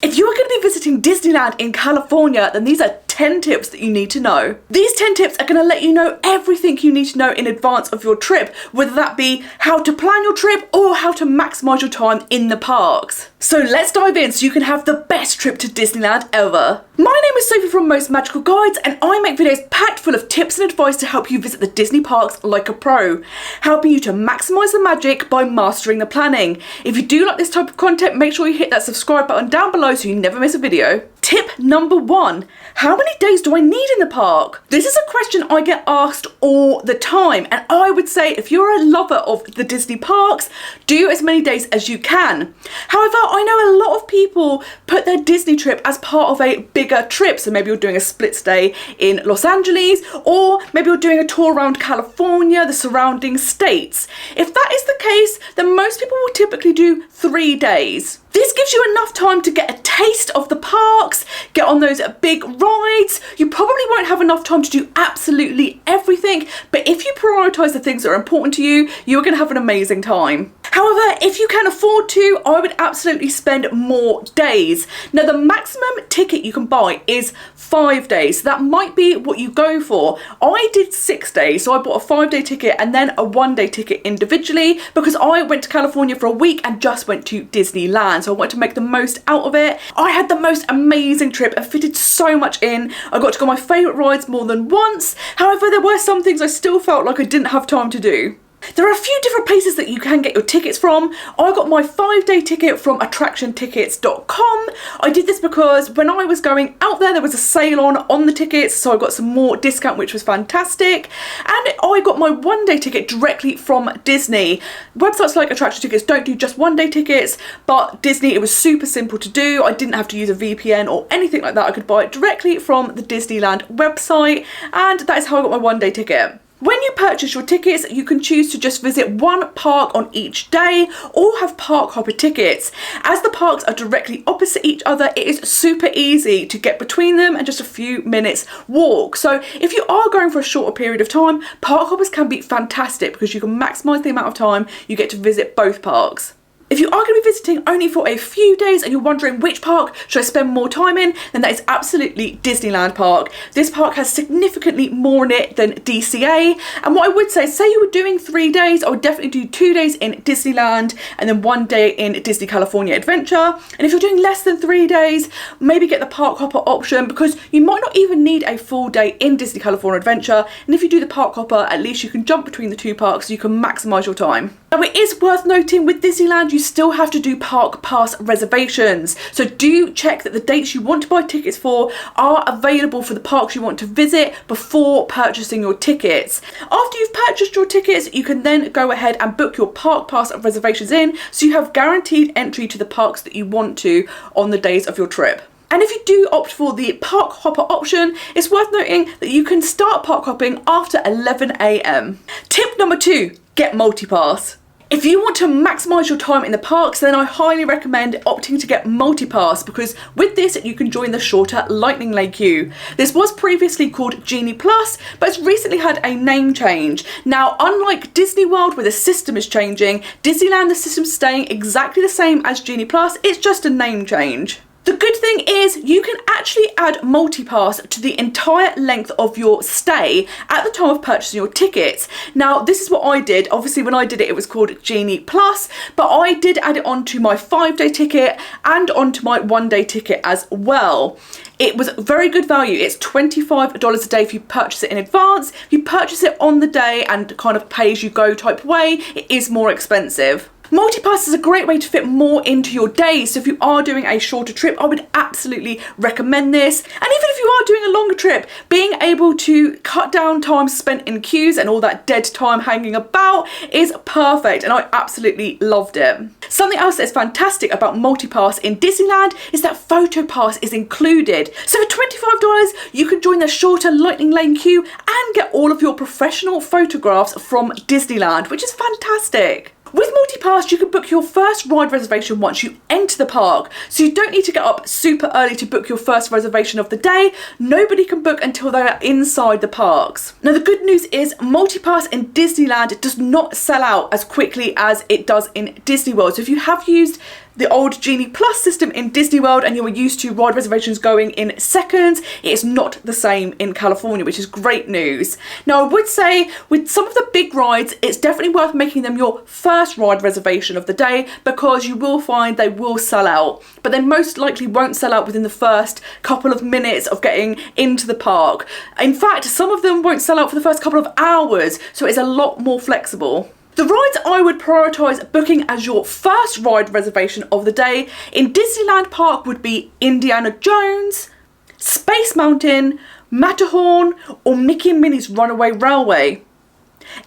If you are going to be visiting Disneyland in California, then these are 10 tips that you need to know. These 10 tips are going to let you know everything you need to know in advance of your trip, whether that be how to plan your trip or how to maximize your time in the parks. So let's dive in so you can have the best trip to Disneyland ever. My name is Sophie from Most Magical Guides, and I make videos packed full of tips and advice to help you visit the Disney parks like a pro, helping you to maximize the magic by mastering the planning. If you do like this type of content, make sure you hit that subscribe button down below so you never miss a video. Tip number 1, how many days do I need in the park? This is a question I get asked all the time, and I would say if you're a lover of the Disney parks, do as many days as you can. However, I know a lot of people put their Disney trip as part of a bigger trip, so maybe you're doing a split stay in Los Angeles, or maybe you're doing a tour around California, the surrounding states. If that is the case, then most people will typically do 3 days. This gives you enough time to get a taste of the parks, get on those big rides. You probably won't have enough time to do absolutely everything, but if you prioritise the things that are important to you, you're going to have an amazing time. However, if you can afford to, I would absolutely spend more days. Now, the maximum ticket you can buy is 5 days. So that might be what you go for. I did 6 days, so I bought a 5-day ticket and then a 1-day ticket individually because I went to California for a week and just went to Disneyland. So I wanted to make the most out of it. I had the most amazing trip and fitted so much in. I got to go on my favourite rides more than once. However, there were some things I still felt like I didn't have time to do. There are a few different places that you can get your tickets from. I got my 5-day ticket from attractiontickets.com. I did this because when I was going out there was a sale on the tickets, so I got some more discount, which was fantastic. And I got my 1-day ticket directly from Disney. Websites like Attraction Tickets don't do just 1-day tickets, but Disney, it was super simple to do. I didn't have to use a VPN or anything like that. I could buy it directly from the Disneyland website, and that is how I got my 1-day ticket. When you purchase your tickets, you can choose to just visit one park on each day or have park hopper tickets. As the parks are directly opposite each other, it is super easy to get between them and just a few minutes walk. So if you are going for a shorter period of time, park hoppers can be fantastic because you can maximise the amount of time you get to visit both parks. If you are going to be visiting only for a few days and you're wondering which park should I spend more time in, then that is absolutely Disneyland Park. This park has significantly more in it than DCA. And what I would say you were doing 3 days, I would definitely do 2 days in Disneyland and then 1 day in Disney California Adventure. And if you're doing less than 3 days, maybe get the park hopper option because you might not even need a full day in Disney California Adventure. And if you do the park hopper, at least you can jump between the 2 parks so you can maximise your time. Now, it is worth noting with Disneyland, you still have to do park pass reservations. So do check that the dates you want to buy tickets for are available for the parks you want to visit before purchasing your tickets. After you've purchased your tickets, you can then go ahead and book your park pass reservations in so you have guaranteed entry to the parks that you want to on the days of your trip. And if you do opt for the park hopper option, it's worth noting that you can start park hopping after 11 AM. Tip number 2, get multi-pass. If you want to maximise your time in the parks, then I highly recommend opting to get multi-pass because with this you can join the shorter Lightning Lane queue. This was previously called Genie Plus, but it's recently had a name change. Now, unlike Disney World where the system is changing, Disneyland, the system's staying exactly the same as Genie Plus, it's just a name change. The good thing is you can actually add multi-pass to the entire length of your stay at the time of purchasing your tickets. Now, this is what I did. Obviously, when I did it, it was called Genie Plus, but I did add it onto my 5-day ticket and onto my 1-day ticket as well. It was very good value. It's $25 a day if you purchase it in advance. If you purchase it on the day and kind of pay as you go type way, it is more expensive. Multi-pass is a great way to fit more into your days, so if you are doing a shorter trip, I would absolutely recommend this. And even if you are doing a longer trip, being able to cut down time spent in queues and all that dead time hanging about is perfect, and I absolutely loved it. Something else that's fantastic about multi-pass in Disneyland is that photo pass is included. So for $25, you can join the shorter Lightning Lane queue and get all of your professional photographs from Disneyland, which is fantastic. With multi-pass, you can book your first ride reservation once you enter the park, so you don't need to get up super early to book your first reservation of the day. Nobody can book until they are inside the parks. Now, the good news is multi-pass in Disneyland does not sell out as quickly as it does in Disney World. So if you have used the old Genie Plus system in Disney World and you were used to ride reservations going in seconds, it is not the same in California, which is great news. Now, I would say with some of the big rides, it's definitely worth making them your first ride reservation of the day because you will find they will sell out, but they most likely won't sell out within the first couple of minutes of getting into the park. In fact, some of them won't sell out for the first couple of hours, so it's a lot more flexible. The rides I would prioritise booking as your first ride reservation of the day in Disneyland Park would be Indiana Jones, Space Mountain, Matterhorn, or Mickey and Minnie's Runaway Railway.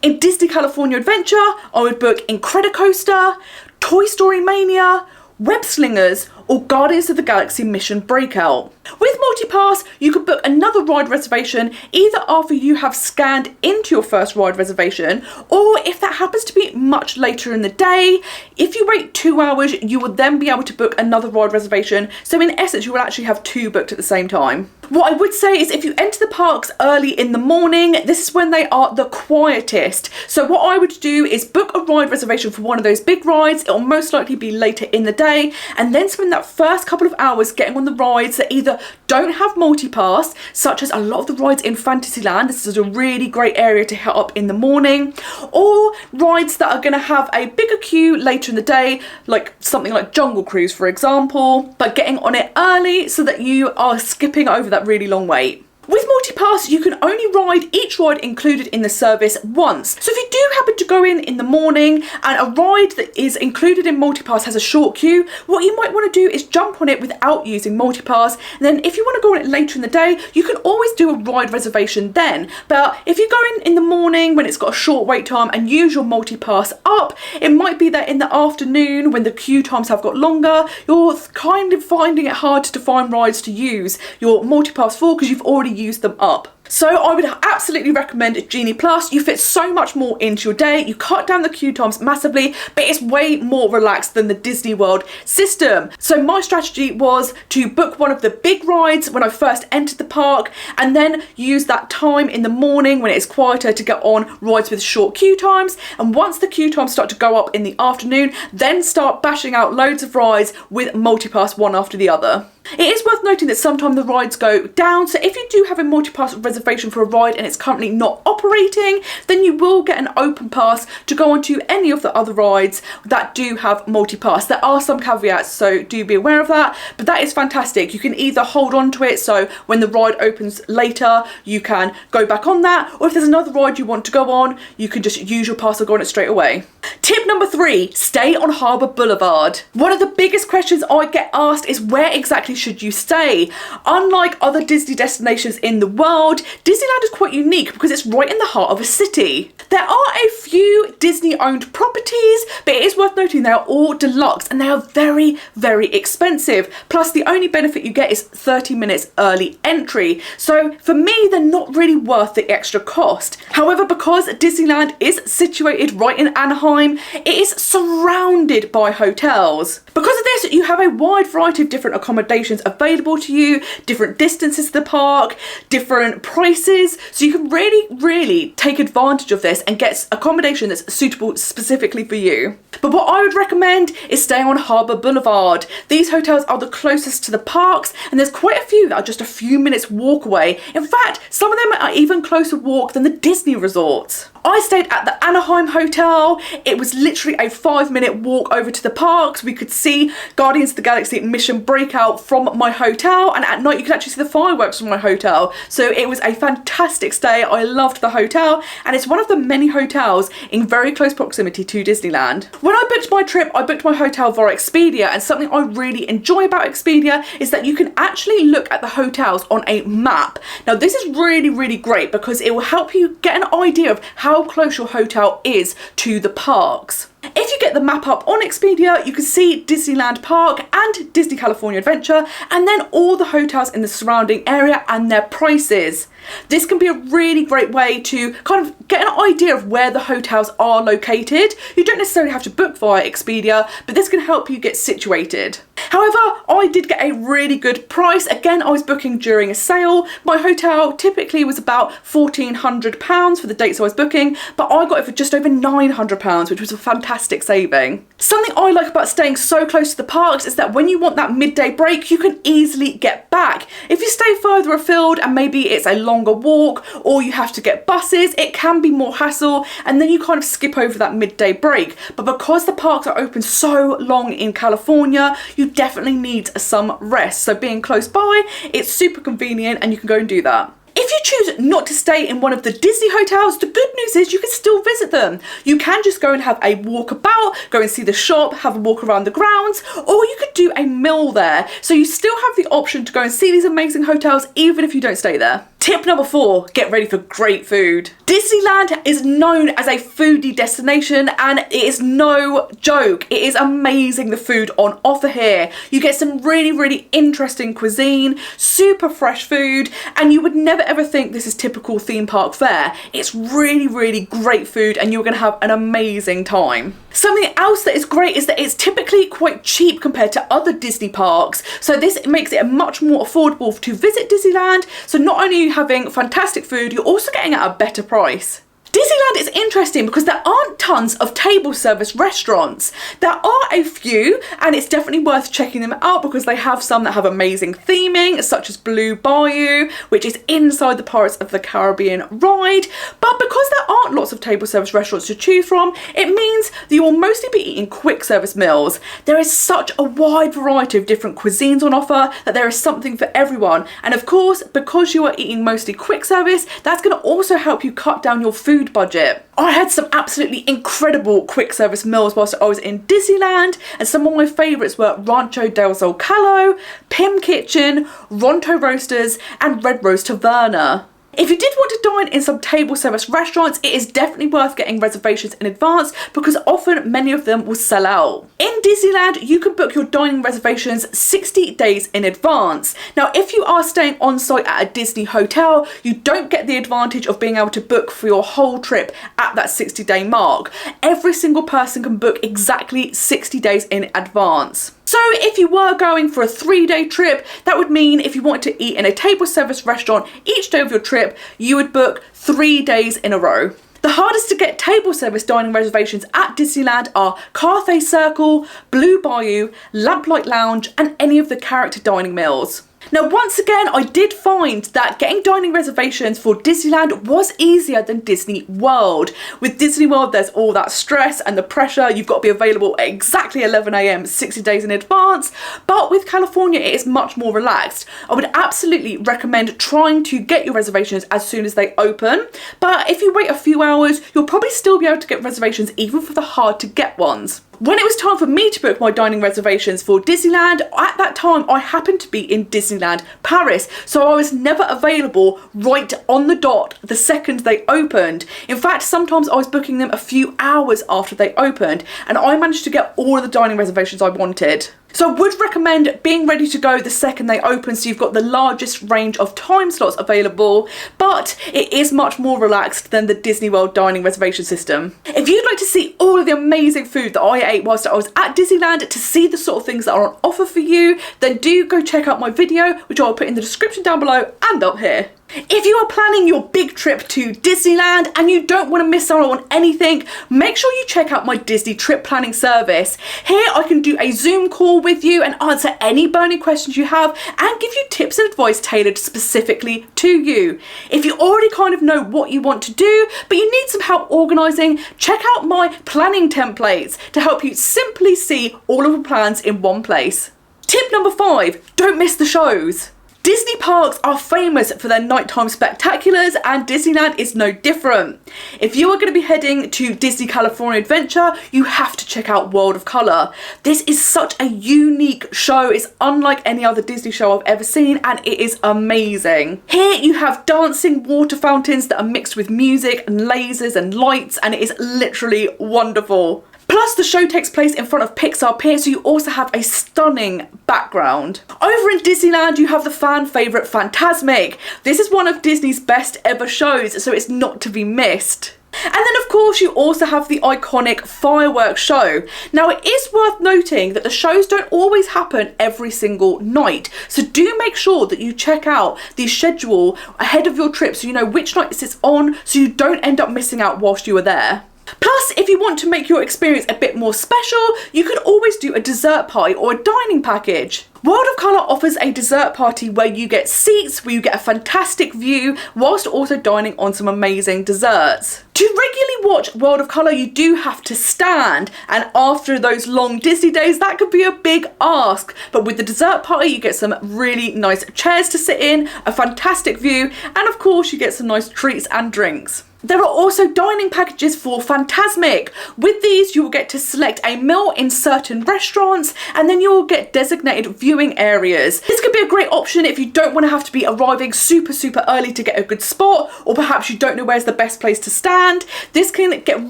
In Disney California Adventure, I would book Incredicoaster, Toy Story Mania, Web Slingers, or Guardians of the Galaxy Mission Breakout. With MultiPass, you could book another ride reservation either after you have scanned into your first ride reservation, or if that happens to be much later in the day, if you wait 2 hours, you will then be able to book another ride reservation. So in essence, you will actually have two booked at the same time. What I would say is if you enter the parks early in the morning, this is when they are the quietest. So what I would do is book a ride reservation for one of those big rides. It'll most likely be later in the day, and then spend that first couple of hours getting on the rides that either don't have multipass, such as a lot of the rides in Fantasyland. This is a really great area to hit up in the morning, or rides that are going to have a bigger queue later in the day, like something like Jungle Cruise, for example, but getting on it early so that you are skipping over that really long wait. With MultiPass, you can only ride each ride included in the service once. So if you do happen to go in the morning and a ride that is included in MultiPass has a short queue, what you might want to do is jump on it without using MultiPass. And then if you want to go on it later in the day, you can always do a ride reservation then. But if you go in the morning when it's got a short wait time and use your MultiPass up, it might be that in the afternoon when the queue times have got longer, you're kind of finding it hard to find rides to use your MultiPass for because you've already used them up. So I would absolutely recommend Genie Plus. You fit so much more into your day. You cut down the queue times massively, but it's way more relaxed than the Disney World system. So my strategy was to book one of the big rides when I first entered the park, and then use that time in the morning when it's quieter to get on rides with short queue times. And once the queue times start to go up in the afternoon, then start bashing out loads of rides with MultiPass one after the other. It is worth noting that sometimes the rides go down, so if you do have a MultiPass reservation for a ride and it's currently not operating, then you will get an open pass to go onto any of the other rides that do have MultiPass. There are some caveats, so do be aware of that, but that is fantastic. You can either hold on to it, so when the ride opens later, you can go back on that, or if there's another ride you want to go on, you can just use your pass and go on it straight away. Tip number 3, stay on Harbour Boulevard. One of the biggest questions I get asked is where exactly should you stay? Unlike other Disney destinations in the world, Disneyland is quite unique because it's right in the heart of a city. There are a few Disney owned properties, but it is worth noting they are all deluxe and they are very, very expensive. Plus the only benefit you get is 30 minutes early entry. So for me, they're not really worth the extra cost. However, because Disneyland is situated right in Anaheim, it is surrounded by hotels. Because of this, you have a wide variety of different accommodations available to you, different distances to the park, different prices, so you can really take advantage of this and get accommodation that's suitable specifically for you. But what I would recommend is staying on Harbour Boulevard. These hotels are the closest to the parks, and there's quite a few that are just a few minutes walk away. In fact, some of them are even closer walk than the Disney resorts. I stayed at the Anaheim Hotel. It was literally a 5-minute walk over to the parks. We could see Guardians of the Galaxy Mission Breakout from my hotel, and at night you could actually see the fireworks from my hotel. So it was a fantastic stay. I loved the hotel, and it's one of the many hotels in very close proximity to Disneyland. When I booked my trip, I booked my hotel via Expedia, and something I really enjoy about Expedia is that you can actually look at the hotels on a map. Now this is really great because it will help you get an idea of how close your hotel is to the parks. If you get the map up on Expedia, you can see Disneyland Park and Disney California Adventure, and then all the hotels in the surrounding area and their prices. This can be a really great way to kind of get an idea of where the hotels are located. You don't necessarily have to book via Expedia, but this can help you get situated. However, I did get a really good price. Again, I was booking during a sale. My hotel typically was about £1,400 for the dates I was booking, but I got it for just over £900, which was a fantastic fantastic saving. Something I like about staying so close to the parks is that when you want that midday break, you can easily get back. If you stay further afield and maybe it's a longer walk or you have to get buses, it can be more hassle and then you kind of skip over that midday break. But because the parks are open so long in California, you definitely need some rest. So being close by, it's super convenient and you can go and do that. If you choose not to stay in one of the Disney hotels, the good news is you can still visit them. You can just go and have a walk about, go and see the shop, have a walk around the grounds, or you could do a meal there. So you still have the option to go and see these amazing hotels even if you don't stay there. Tip number 4, get ready for great food. Disneyland is known as a foodie destination and it is no joke. It is amazing the food on offer here. You get some really interesting cuisine, super fresh food, and you would never ever think this is typical theme park fare. It's really great food and you're gonna have an amazing time. Something else that is great is that it's typically quite cheap compared to other Disney parks. So this makes it much more affordable to visit Disneyland. So not only are you having fantastic food, you're also getting at a better price. Disneyland is interesting because there aren't tons of table service restaurants. There are a few and it's definitely worth checking them out because they have some that have amazing theming such as Blue Bayou, which is inside the Pirates of the Caribbean ride. But because there aren't lots of table service restaurants to choose from, it means that you will mostly be eating quick service meals. There is such a wide variety of different cuisines on offer that there is something for everyone. And of course, because you are eating mostly quick service, that's going to also help you cut down your food budget. I had some absolutely incredible quick service meals whilst I was in Disneyland, and some of my favourites were Rancho del Zocalo, Pim Kitchen, Ronto Roasters and Red Rose Taverna. If you did want to dine in some table service restaurants, it is definitely worth getting reservations in advance because often many of them will sell out. In Disneyland, you can book your dining reservations 60 days in advance. Now, if you are staying on site at a Disney hotel, you don't get the advantage of being able to book for your whole trip at that 60-day mark. Every single person can book exactly 60 days in advance. So if you were going for a 3-day trip, that would mean if you wanted to eat in a table service restaurant each day of your trip, you would book 3 days in a row. The hardest to get table service dining reservations at Disneyland are Cathay Circle, Blue Bayou, Lamplight Lounge and any of the character dining meals. Now, once again, I did find that getting dining reservations for Disneyland was easier than Disney World. With Disney World, there's all that stress and the pressure. You've got to be available at exactly 11 AM, 60 days in advance. But with California, it is much more relaxed. I would absolutely recommend trying to get your reservations as soon as they open. But if you wait a few hours, you'll probably still be able to get reservations even for the hard to get ones. When it was time for me to book my dining reservations for Disneyland, at that time I happened to be in Disneyland Paris, so I was never available right on the dot the second they opened. In fact, sometimes I was booking them a few hours after they opened, and I managed to get all of the dining reservations I wanted. So I would recommend being ready to go the second they open so you've got the largest range of time slots available, but it is much more relaxed than the Disney World dining reservation system. If you'd like to see all of the amazing food that I ate whilst I was at Disneyland to see the sort of things that are on offer for you, then do go check out my video, which I'll put in the description down below and up here. If you are planning your big trip to Disneyland and you don't want to miss out on anything, make sure you check out my Disney trip planning service. Here I can do a Zoom call with you and answer any burning questions you have and give you tips and advice tailored specifically to you. If you already kind of know what you want to do, but you need some help organising, check out my planning templates to help you simply see all of the plans in one place. Tip number 5, don't miss the shows. Disney parks are famous for their nighttime spectaculars and Disneyland is no different. If you are going to be heading to Disney California Adventure, you have to check out World of Color. This is such a unique show. It's unlike any other Disney show I've ever seen and it is amazing. Here you have dancing water fountains that are mixed with music and lasers and lights and it is literally wonderful. Plus, the show takes place in front of Pixar Pier, so you also have a stunning background. Over in Disneyland, you have the fan favourite Fantasmic. This is one of Disney's best ever shows, so it's not to be missed. And then of course you also have the iconic fireworks show. Now it is worth noting that the shows don't always happen every single night, so do make sure that you check out the schedule ahead of your trip so you know which nights it's on so you don't end up missing out whilst you are there. Plus, if you want to make your experience a bit more special, you could always do a dessert party or a dining package. World of Colour offers a dessert party where you get seats, where you get a fantastic view, whilst also dining on some amazing desserts. To regularly watch World of Colour, you do have to stand, and after those long Disney days, that could be a big ask. But with the dessert party, you get some really nice chairs to sit in, a fantastic view, and of course you get some nice treats and drinks. There are also dining packages for Fantasmic. With these, you will get to select a meal in certain restaurants, and then you will get designated viewing areas. This could be a great option if you don't want to have to be arriving super early to get a good spot, or perhaps you don't know where's the best place to stand. This can get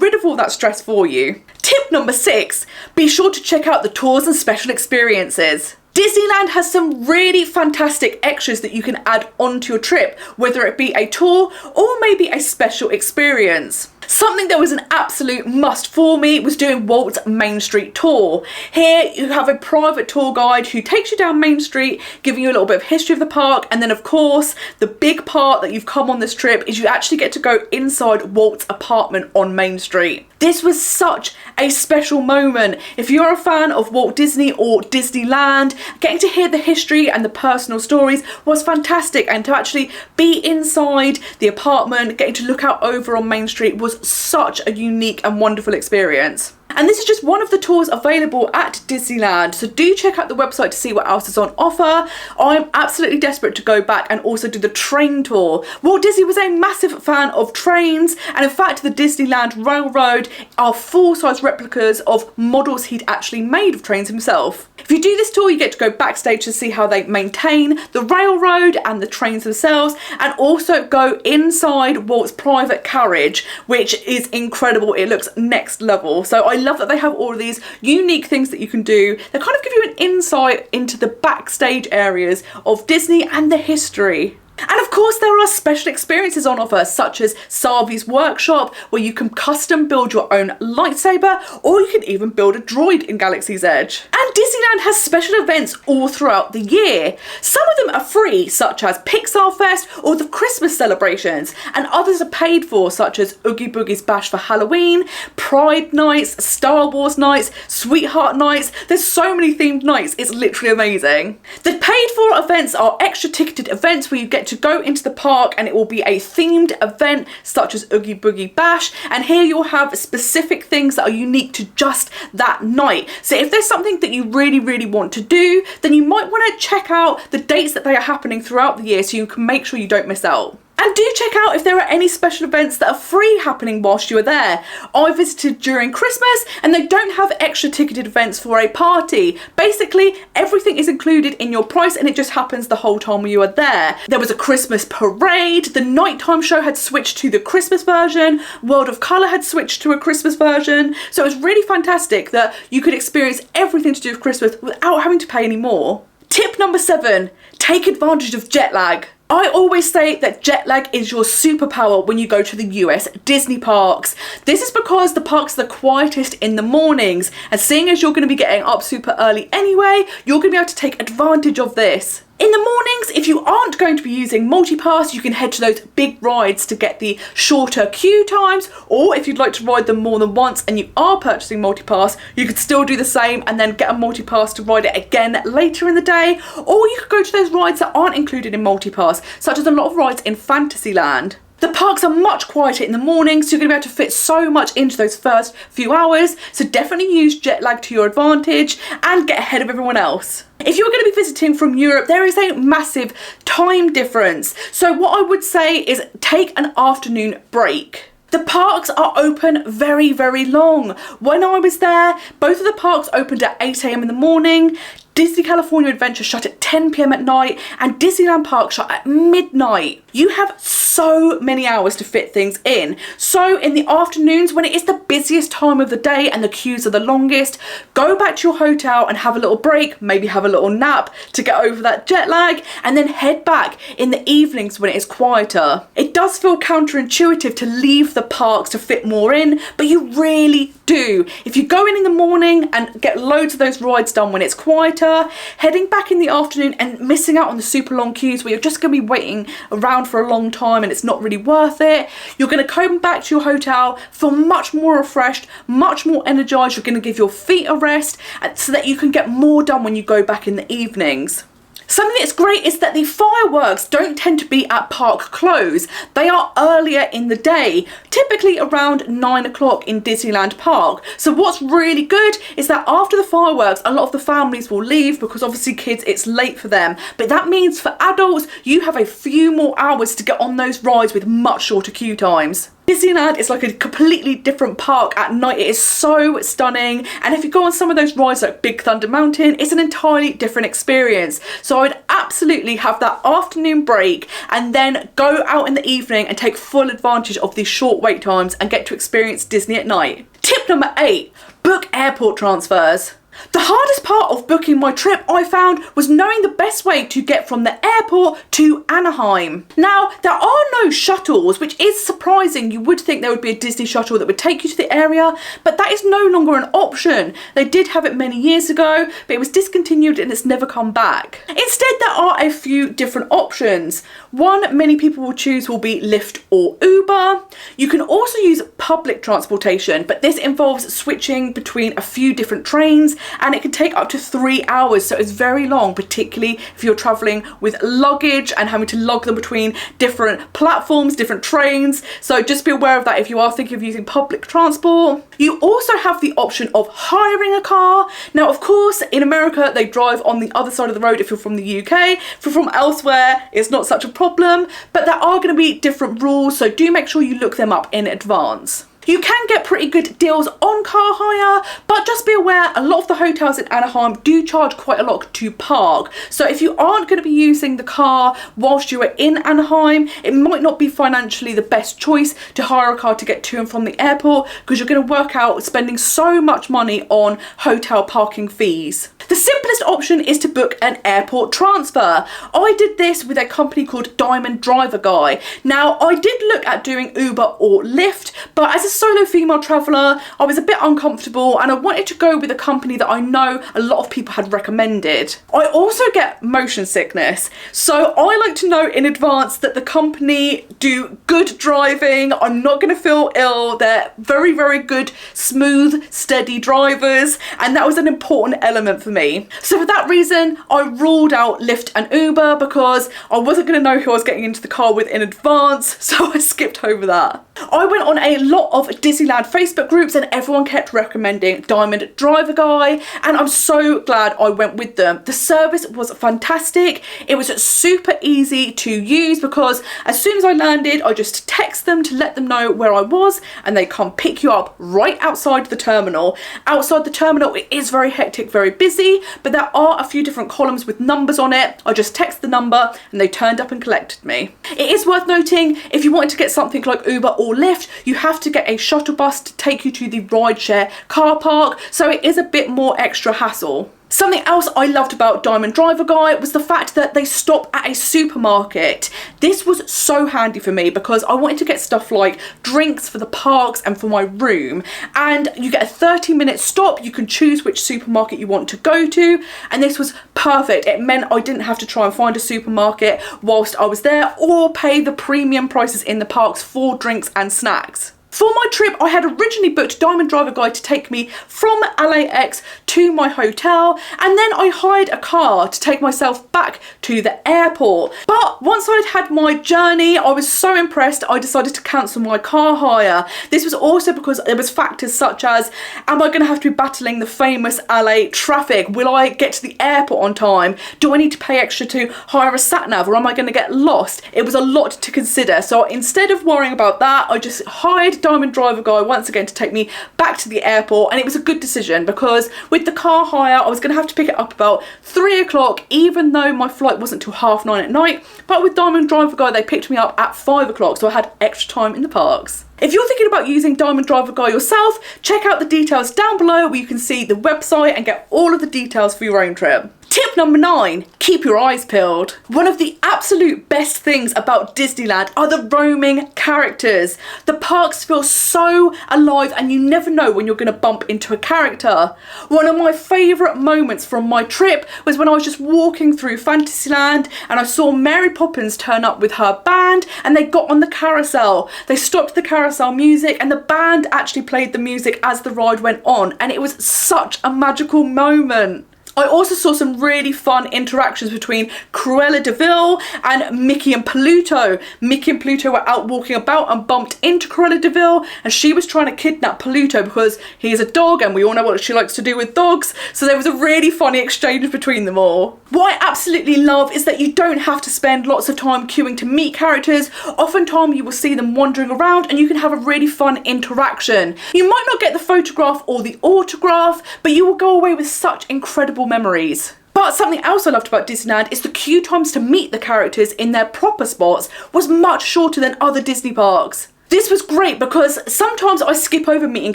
rid of all that stress for you. Tip number 6, be sure to check out the tours and special experiences. Disneyland has some really fantastic extras that you can add onto your trip, whether it be a tour or maybe a special experience. Something that was an absolute must for me was doing Walt's Main Street tour. Here you have a private tour guide who takes you down Main Street, giving you a little bit of history of the park, and then of course the big part that you've come on this trip is you actually get to go inside Walt's apartment on Main Street. This was such a special moment. If you're a fan of Walt Disney or Disneyland, getting to hear the history and the personal stories was fantastic, and to actually be inside the apartment, getting to look out over on Main Street was such a unique and wonderful experience. And this is just one of the tours available at Disneyland, so do check out the website to see what else is on offer. I'm absolutely desperate to go back and also do the train tour. Walt Disney was a massive fan of trains, and in fact the Disneyland Railroad are full-size replicas of models he'd actually made of trains himself. If you do this tour, you get to go backstage to see how they maintain the railroad and the trains themselves, and also go inside Walt's private carriage, which is incredible. It looks next level. So I love that they have all of these unique things that you can do. They kind of give you an insight into the backstage areas of Disney and the history. And of course there are special experiences on offer, such as Savi's workshop, where you can custom build your own lightsaber, or you can even build a droid in Galaxy's Edge. And Disneyland has special events all throughout the year. Some of them are free, such as Pixar Fest or the Christmas celebrations, and others are paid for, such as Oogie Boogie's Bash for Halloween, Pride Nights, Star Wars Nights, Sweetheart Nights. There's so many themed nights, it's literally amazing. The paid for events are extra ticketed events where you get to go into the park and it will be a themed event such as Oogie Boogie Bash, and here you'll have specific things that are unique to just that night. So if there's something that you really want to do, then you might want to check out the dates that they are happening throughout the year so you can make sure you don't miss out. And do check out if there are any special events that are free happening whilst you are there. I visited during Christmas and they don't have extra ticketed events for a party. Basically, everything is included in your price and it just happens the whole time you are there. There was a Christmas parade, the nighttime show had switched to the Christmas version, World of Colour had switched to a Christmas version. So it was really fantastic that you could experience everything to do with Christmas without having to pay any more. Tip number 7, take advantage of jet lag. I always say that jet lag is your superpower when you go to the US Disney parks. This is because the parks are the quietest in the mornings, and seeing as you're going to be getting up super early anyway, you're going to be able to take advantage of this. In the mornings, if you aren't going to be using multipass, you can head to those big rides to get the shorter queue times, or if you'd like to ride them more than once and you are purchasing multipass, you could still do the same and then get a multipass to ride it again later in the day, or you could go to those rides that aren't included in multipass, such as a lot of rides in Fantasyland. The parks are much quieter in the morning, so you're going to be able to fit so much into those first few hours, so definitely use jet lag to your advantage and get ahead of everyone else. If you're going to be visiting from Europe, there is a massive time difference, so what I would say is take an afternoon break. The parks are open very long. When I was there, both of the parks opened at 8 AM in the morning, Disney California Adventure shut at 10 PM at night, and Disneyland Park shut at midnight. You have so many hours to fit things in. So in the afternoons, when it is the busiest time of the day and the queues are the longest, go back to your hotel and have a little break, maybe have a little nap to get over that jet lag, and then head back in the evenings when it is quieter. It does feel counterintuitive to leave the parks to fit more in, but you really must do. If you go in the morning and get loads of those rides done when it's quieter, heading back in the afternoon and missing out on the super long queues where you're just going to be waiting around for a long time and it's not really worth it, you're going to come back to your hotel, feel much more refreshed, much more energized. You're going to give your feet a rest so that you can get more done when you go back in the evenings. Something that's great is that the fireworks don't tend to be at park close. They are earlier in the day, typically around 9 o'clock in Disneyland Park. So what's really good is that after the fireworks, a lot of the families will leave because obviously kids, it's late for them. But that means for adults, you have a few more hours to get on those rides with much shorter queue times. Disneyland is like a completely different park at night. It is so stunning, and if you go on some of those rides like Big Thunder Mountain, it's an entirely different experience. So I would absolutely have that afternoon break and then go out in the evening and take full advantage of these short wait times and get to experience Disney at night. Tip number 8, book airport transfers. The hardest part of booking my trip, I found, was knowing the best way to get from the airport to Anaheim. Now, there are no shuttles, which is surprising. You would think there would be a Disney shuttle that would take you to the area, but that is no longer an option. They did have it many years ago, but it was discontinued and it's never come back. Instead, there are a few different options. One many people will choose will be Lyft or Uber. You can also use public transportation, but this involves switching between a few different trains, and it can take up to 3 hours, so it's very long, particularly if you're traveling with luggage and having to lug them between different platforms, different trains. So just be aware of that if you are thinking of using public transport. You also have the option of hiring a car. Now, of course, in America, they drive on the other side of the road if you're from the UK. If you're from elsewhere, it's not such a problem, but there are going to be different rules, so do make sure you look them up in advance. You can get pretty good deals on car hire, but just be aware a lot of the hotels in Anaheim do charge quite a lot to park. So if you aren't going to be using the car whilst you are in Anaheim, it might not be financially the best choice to hire a car to get to and from the airport, because you're going to work out spending so much money on hotel parking fees. The simplest option is to book an airport transfer. I did this with a company called Diamond Driver Guy. Now, I did look at doing Uber or Lyft, but as a solo female traveller, I was a bit uncomfortable and I wanted to go with a company that I know a lot of people had recommended. I also get motion sickness, so I like to know in advance that the company do good driving. I'm not going to feel ill. They're very, very good, smooth, steady drivers, and that was an important element for me. So for that reason, I ruled out Lyft and Uber because I wasn't going to know who I was getting into the car with in advance, so I skipped over that. I went on a lot of Disneyland Facebook groups and everyone kept recommending Diamond Driver Guy, and I'm so glad I went with them. The service was fantastic. It was super easy to use because as soon as I landed, I just text them to let them know where I was and they come pick you up right outside the terminal. Outside the terminal, it is very hectic, very busy, but there are a few different columns with numbers on it. I just text the number and they turned up and collected me. It is worth noting, if you wanted to get something like Uber or Lyft, you have to get a shuttle bus to take you to the rideshare car park, so it is a bit more extra hassle. Something else I loved about Diamond Driver Guy was the fact that they stop at a supermarket. This was so handy for me because I wanted to get stuff like drinks for the parks and for my room, and you get a 30-minute stop. You can choose which supermarket you want to go to, and this was perfect. It meant I didn't have to try and find a supermarket whilst I was there or pay the premium prices in the parks for drinks and snacks. For my trip, I had originally booked Diamond Driver Guy to take me from LAX to my hotel, and then I hired a car to take myself back to the airport. But once I'd had my journey, I was so impressed, I decided to cancel my car hire. This was also because there was factors such as, am I going to have to be battling the famous LA traffic? Will I get to the airport on time? Do I need to pay extra to hire a sat-nav, or am I going to get lost? It was a lot to consider, so instead of worrying about that, I just hired Diamond Driver Guy once again to take me back to the airport, and it was a good decision because with the car hire I was going to have to pick it up about 3 o'clock, even though my flight wasn't till 9:30 at night. But with Diamond Driver Guy they picked me up at 5 o'clock, so I had extra time in the parks. If you're thinking about using Diamond Driver Guy yourself, check out the details down below where you can see the website and get all of the details for your own trip. Tip number 9, keep your eyes peeled. One of the absolute best things about Disneyland are the roaming characters. The parks feel so alive and you never know when you're going to bump into a character. One of my favourite moments from my trip was when I was just walking through Fantasyland and I saw Mary Poppins turn up with her band and they got on the carousel. They stopped the carousel music and the band actually played the music as the ride went on, and it was such a magical moment. I also saw some really fun interactions between Cruella de Vil and Mickey and Pluto. Mickey and Pluto were out walking about and bumped into Cruella de Vil, and she was trying to kidnap Pluto because he's a dog and we all know what she likes to do with dogs. So there was a really funny exchange between them all. What I absolutely love is that you don't have to spend lots of time queuing to meet characters. Oftentimes you will see them wandering around and you can have a really fun interaction. You might not get the photograph or the autograph, but you will go away with such incredible memories. But something else I loved about Disneyland is the queue times to meet the characters in their proper spots was much shorter than other Disney parks. This was great because sometimes I skip over meeting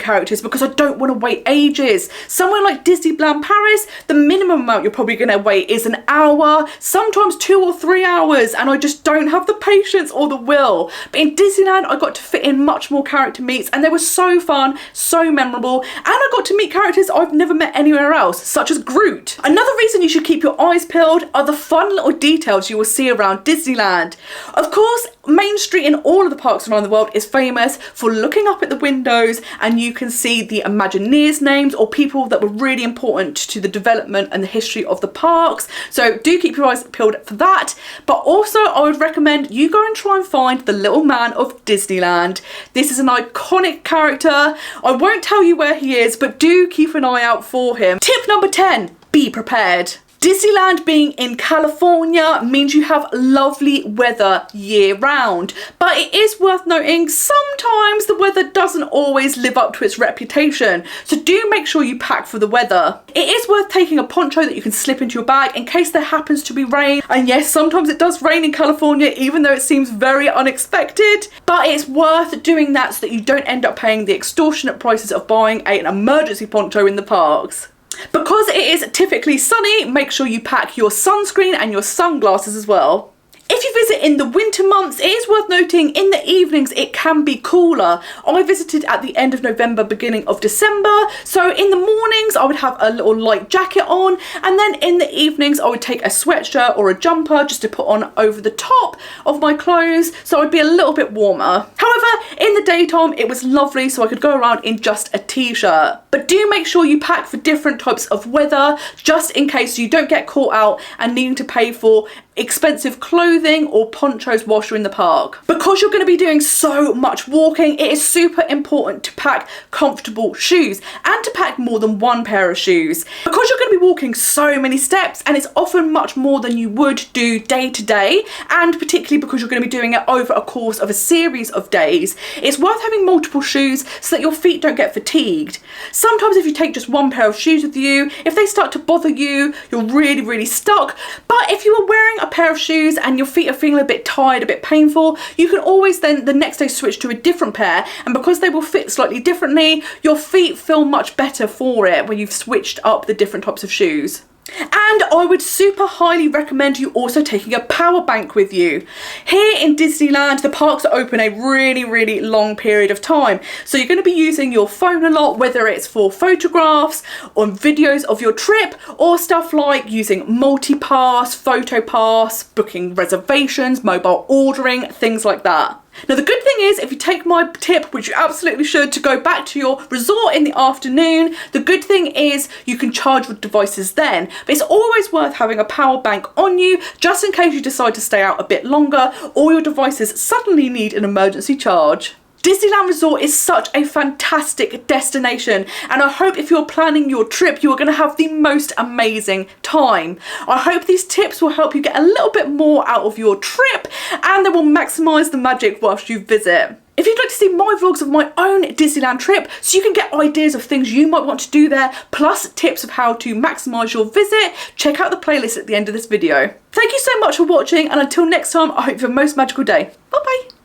characters because I don't want to wait ages. Somewhere like Disneyland Paris, the minimum amount you're probably going to wait is an hour, sometimes 2 or 3 hours, and I just don't have the patience or the will. But in Disneyland, I got to fit in much more character meets and they were so fun, so memorable, and I got to meet characters I've never met anywhere else, such as Groot. Another reason you should keep your eyes peeled are the fun little details you will see around Disneyland. Of course, Main Street in all of the parks around the world is famous for looking up at the windows and you can see the Imagineers names or people that were really important to the development and the history of the parks. So do keep your eyes peeled for that. But also I would recommend you go and try and find the Little Man of Disneyland. This is an iconic character. I won't tell you where he is, but do keep an eye out for him. Tip number 10, be prepared. Disneyland being in California means you have lovely weather year round, but it is worth noting sometimes the weather doesn't always live up to its reputation, so do make sure you pack for the weather. It is worth taking a poncho that you can slip into your bag in case there happens to be rain, and yes, sometimes it does rain in California even though it seems very unexpected, but it's worth doing that so that you don't end up paying the extortionate prices of buying an emergency poncho in the parks. Because it is typically sunny, make sure you pack your sunscreen and your sunglasses as well. If you visit in the winter months, it is worth noting in the evenings it can be cooler. I visited at the end of November, beginning of December, so in the mornings I would have a little light jacket on, and then in the evenings I would take a sweatshirt or a jumper just to put on over the top of my clothes so I'd be a little bit warmer. However, in the daytime it was lovely so I could go around in just a t-shirt. But do make sure you pack for different types of weather just in case you don't get caught out and needing to pay for expensive clothing or ponchos whilst you're in the park. Because you're going to be doing so much walking, it is super important to pack comfortable shoes and to pack more than one pair of shoes. Because you're going to be walking so many steps and it's often much more than you would do day to day, and particularly because you're going to be doing it over a course of a series of days, it's worth having multiple shoes so that your feet don't get fatigued. Sometimes if you take just one pair of shoes with you, if they start to bother you, you're really stuck. But if you are wearing a pair of shoes and your feet are feeling a bit tired, a bit painful, you can always then the next day switch to a different pair, and because they will fit slightly differently, your feet feel much better for it when you've switched up the different types of shoes. And I would super highly recommend you also taking a power bank with you. Here in Disneyland, the parks are open a really long period of time. So you're going to be using your phone a lot, whether it's for photographs or videos of your trip, or stuff like using multi-pass, photo pass, booking reservations, mobile ordering, things like that. Now the good thing is, if you take my tip, which you absolutely should, to go back to your resort in the afternoon, the good thing is you can charge your devices then. But it's always worth having a power bank on you, just in case you decide to stay out a bit longer or your devices suddenly need an emergency charge. Disneyland Resort is such a fantastic destination, and I hope if you're planning your trip you are going to have the most amazing time. I hope these tips will help you get a little bit more out of your trip and they will maximise the magic whilst you visit. If you'd like to see my vlogs of my own Disneyland trip so you can get ideas of things you might want to do there, plus tips of how to maximise your visit, check out the playlist at the end of this video. Thank you so much for watching, and until next time I hope you have a most magical day. Bye bye!